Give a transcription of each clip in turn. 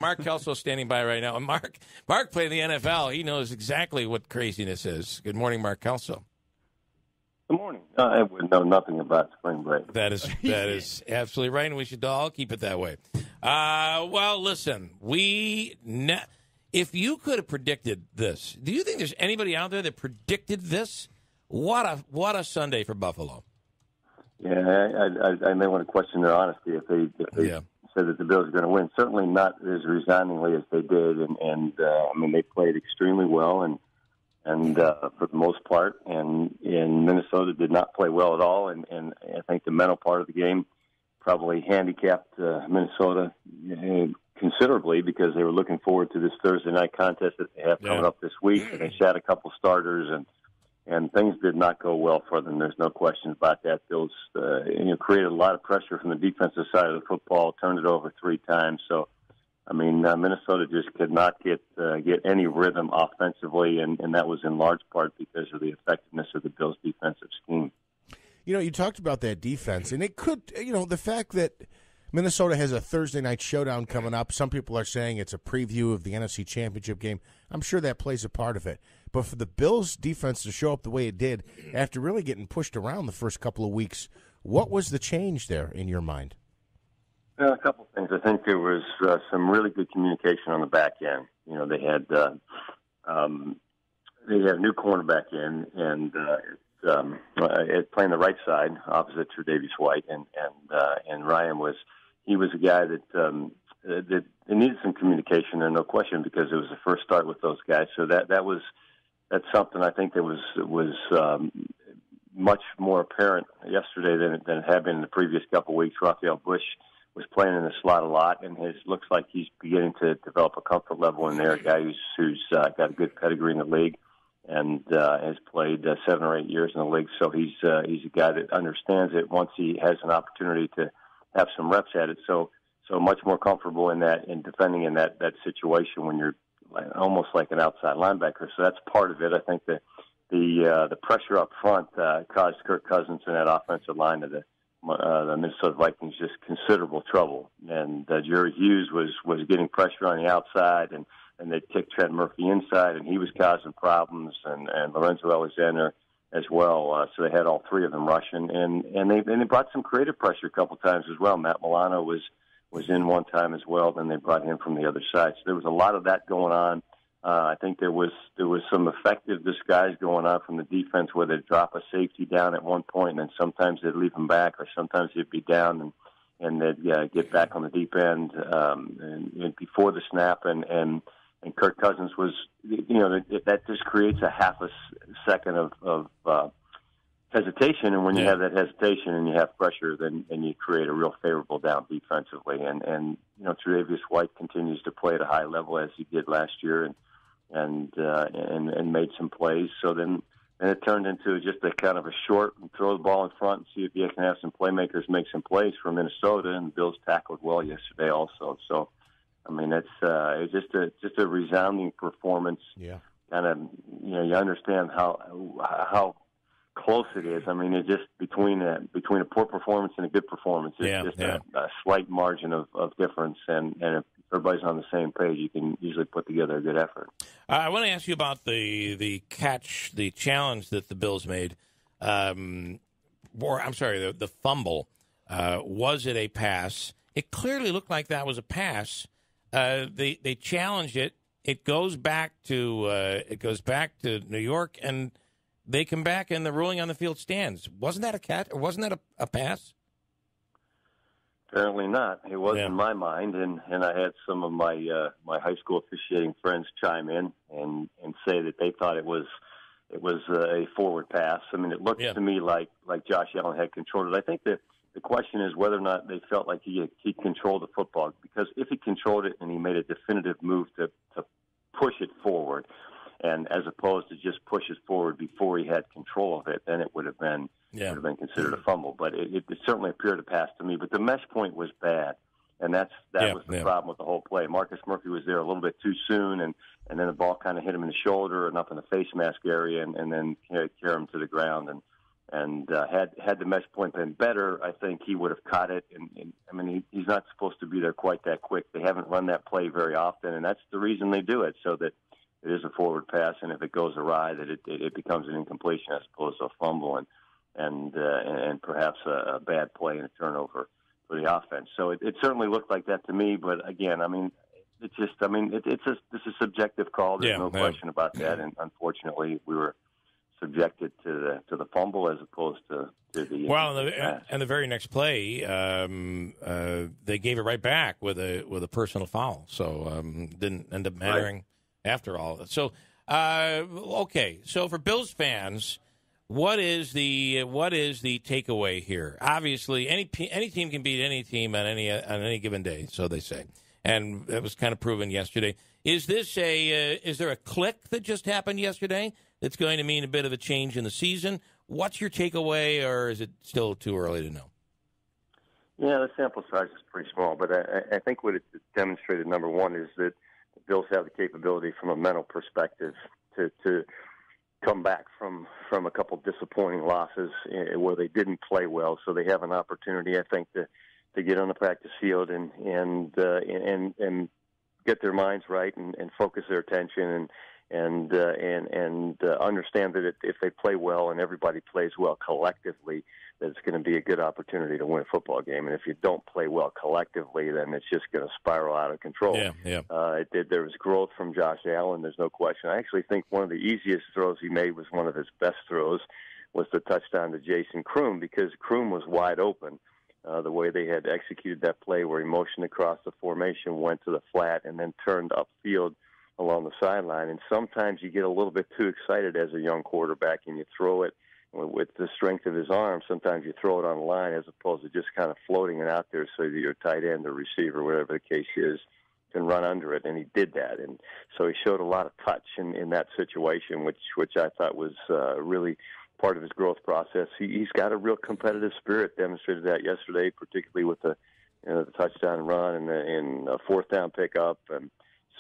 Mark Kelso standing by right now. And Mark played in the NFL. He knows exactly what craziness is. Good morning, Mark Kelso. Good morning. I would know nothing about spring break. That is absolutely right, and we should all keep it that way. Well, listen, if you could have predicted this, do you think there's anybody out there that predicted this? What a Sunday for Buffalo. Yeah, I may want to question their honesty if they said that the Bills are going to win. Certainly not as resigningly as they did, and they played extremely well and for the most part, and Minnesota did not play well at all, and I think the mental part of the game probably handicapped Minnesota considerably because they were looking forward to this Thursday night contest that they have coming up this week, and they sat a couple starters, and things did not go well for them. There's no question about that. Bills created a lot of pressure from the defensive side of the football, turned it over 3 times, so Minnesota just could not get any rhythm offensively, and that was in large part because of the effectiveness of the Bills' defensive scheme. You talked about that defense, and it could, the fact that Minnesota has a Thursday night showdown coming up. Some people are saying it's a preview of the NFC Championship game. I'm sure that plays a part of it. But for the Bills' defense to show up the way it did after really getting pushed around the first couple of weeks, what was the change there in your mind? A couple things. I think there was some really good communication on the back end. They had a new cornerback in, and playing the right side opposite Tre'Davious White, and Ryan was a guy that needed some communication, and no question, because it was the first start with those guys. So that's something I think that was much more apparent yesterday than it had been in the previous couple of weeks. Raphael Bush was playing in the slot a lot, and looks like he's beginning to develop a comfort level in there. A guy who's got a good pedigree in the league and has played 7 or 8 years in the league. So he's a guy that understands it once he has an opportunity to have some reps at it. So much more comfortable in defending in that situation when you're almost like an outside linebacker. So that's part of it. I think that the pressure up front caused Kirk Cousins and that offensive line of the Minnesota Vikings just considerable trouble, and Jerry Hughes was getting pressure on the outside, and they kicked Trent Murphy inside, and he was causing problems, and Lorenzo Alexander as well. So they had all 3 of them rushing, and they brought some creative pressure a couple times as well. Matt Milano was in one time as well. Then they brought him from the other side. So there was a lot of that going on. I think there was some effective disguise going on from the defense where they'd drop a safety down at one point, and then sometimes they'd leave him back, or sometimes he'd be down and they'd get back on the deep end and before the snap. And Kirk Cousins was, that just creates a half a second of hesitation, and when you have that hesitation and you have pressure, then you create a real favorable down defensively. And Tre'Davious White continues to play at a high level as he did last year, and made some plays. So then it turned into just a kind of a short and throw the ball in front and see if you can have some playmakers make some plays for Minnesota. And the Bills tackled well yesterday also. So it's just a resounding performance. Yeah, kind of you understand how close it is. It's just between a poor performance and a good performance. It's just a slight margin of difference, and if everybody's on the same page, you can usually put together a good effort. I want to ask you about the challenge that the Bills made. The fumble. Was it a pass? It clearly looked like that was a pass. They challenged it. It goes back to New York, and they come back, and the ruling on the field stands. Wasn't that a catch, or wasn't that a pass? Apparently not. It was in my mind, and I had some of my high school officiating friends chime in and say that they thought it was a forward pass. It looked to me like Josh Allen had controlled it. I think that the question is whether or not they felt like he controlled the football, because if he controlled it and he made a definitive move to push it forward, and as opposed to just push it forward before he had control of it, then it would have been considered a fumble. But it certainly appeared to pass to me. But the mesh point was bad, and that was the problem with the whole play. Marcus Murphy was there a little bit too soon, and then the ball kind of hit him in the shoulder and up in the face mask area, and then carried him to the ground. had the mesh point been better, I think he would have caught it. And I mean, he's not supposed to be there quite that quick. They haven't run that play very often, and that's the reason they do it, so that it is a forward pass, and if it goes awry, that it becomes an incompletion as opposed to a fumble and perhaps a bad play and a turnover for the offense. So it certainly looked like that to me. But again, I mean, it's a subjective call. There's no question about that. And unfortunately, we were subjected to the fumble as opposed to the and the very next play, they gave it right back with a personal foul. So didn't end up mattering after all. So okay. So for Bills fans, what is the takeaway here? Obviously, any team can beat any team on any given day, so they say, and that was kind of proven yesterday. Is there a click that just happened yesterday that's going to mean a bit of a change in the season? What's your takeaway, or is it still too early to know? Yeah, the sample size is pretty small, but I think what it demonstrated, number one, is that the Bills have the capability from a mental perspective to come back from a couple disappointing losses where they didn't play well. So they have an opportunity, I think, to get on the practice field and get their minds right and focus their attention and understand that if they play well and everybody plays well collectively, that it's going to be a good opportunity to win a football game. And if you don't play well collectively, then it's just going to spiral out of control. There was growth from Josh Allen, there's no question. I actually think one of the easiest throws he made was one of his best throws, was the touchdown to Jason Kroom, because Kroom was wide open. The way they had executed that play where he motioned across the formation, went to the flat, and then turned upfield along the sideline. And sometimes you get a little bit too excited as a young quarterback and you throw it with the strength of his arm. Sometimes you throw it on the line as opposed to just kind of floating it out there so that your tight end or receiver, whatever the case is, can run under it. And he did that. And so he showed a lot of touch in that situation, which I thought was really part of his growth process. He's got a real competitive spirit, demonstrated that yesterday, particularly with the touchdown run and a fourth down pickup. And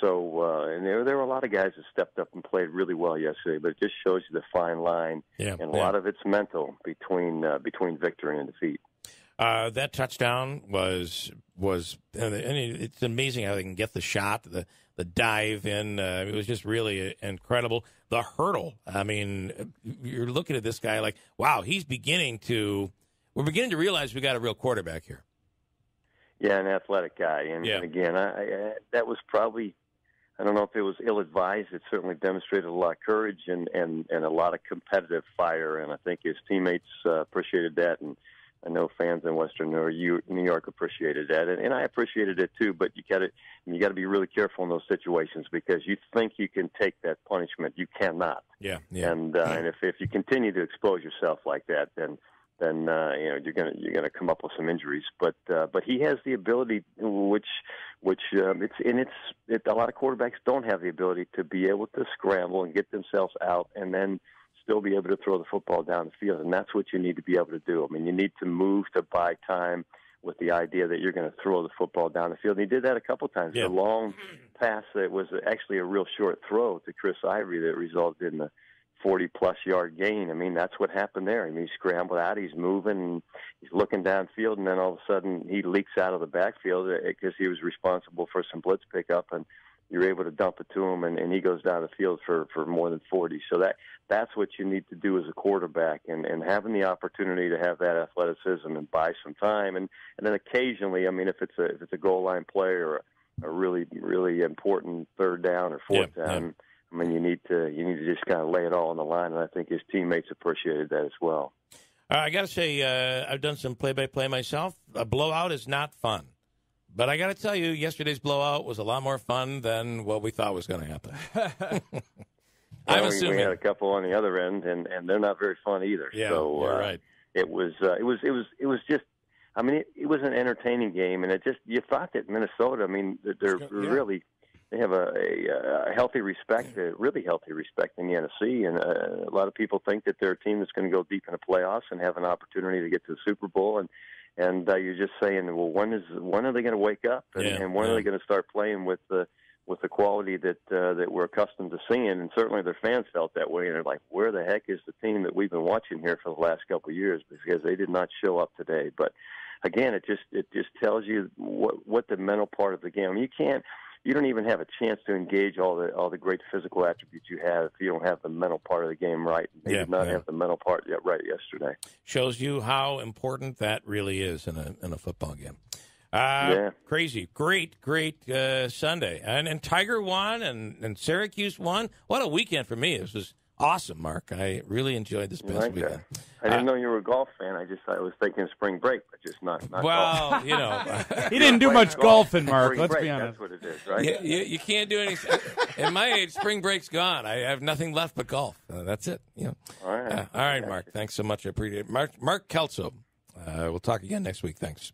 so and there were a lot of guys that stepped up and played really well yesterday, but it just shows you the fine line, and a lot of it's mental between victory and defeat. That touchdown was and it's amazing how they can get the shot, the dive in. It was just really incredible. The hurdle. I mean, you're looking at this guy like, wow, we're beginning to realize we got a real quarterback here. Yeah, an athletic guy. And again, that was probably, I don't know if it was ill-advised. It certainly demonstrated a lot of courage and a lot of competitive fire, and I think his teammates appreciated that, and I know fans in Western New York appreciated that, and I appreciated it too. But you got to be really careful in those situations, because you think you can take that punishment, you cannot. And if you continue to expose yourself like that, then you're gonna come up with some injuries. But he has the ability, which a lot of quarterbacks don't have the ability to be able to scramble and get themselves out and then still be able to throw the football down the field, and that's what you need to be able to do. I mean, you need to move to buy time with the idea that you're going to throw the football down the field. And he did that a couple times. The long pass that was actually a real short throw to Chris Ivory that resulted in the 40-plus yard gain. I mean, that's what happened there. I mean, he scrambled out, he's moving, and he's looking downfield, and then all of a sudden he leaks out of the backfield because he was responsible for some blitz pickup, and you're able to dump it to him, and he goes down the field for more than 40. So that's what you need to do as a quarterback, and having the opportunity to have that athleticism and buy some time, and then occasionally, I mean, if it's a goal line play or a really, really important third down or fourth down, I mean, you need to just kind of lay it all on the line, and I think his teammates appreciated that as well. I got to say, I've done some play-by-play myself. A blowout is not fun. But I got to tell you, yesterday's blowout was a lot more fun than what we thought was going to happen. I'm assuming we had a couple on the other end, and they're not very fun either. Yeah, so you're right. It was just. I mean, it was an entertaining game, and you thought that Minnesota. I mean, they have a healthy respect, a really healthy respect in the NFC, and a lot of people think that they're a team that's going to go deep in the playoffs and have an opportunity to get to the Super Bowl, and you're just saying, well, when are they going to wake up, and when are they going to start playing with the with the quality that we're accustomed to seeing, and certainly their fans felt that way. And they're like, "Where the heck is the team that we've been watching here for the last couple of years?" Because they did not show up today. But again, it just tells you what the mental part of the game. I mean, you don't even have a chance to engage all the great physical attributes you have if you don't have the mental part of the game right. They did not have the mental part right yesterday. Shows you how important that really is in a football game. Crazy. Great Sunday. And Tiger won and Syracuse won. What a weekend for me. This was awesome, Mark. I really enjoyed this past weekend. I didn't know you were a golf fan. I was thinking spring break, but just not well, golf. You know. He didn't do much golfing, Mark. Let's be honest. That's what it is, right? You can't do anything. At my age, spring break's gone. I have nothing left but golf. That's it. You know. All right. All right, Mark. Thanks so much. I appreciate it. Mark Kelso. We'll talk again next week. Thanks.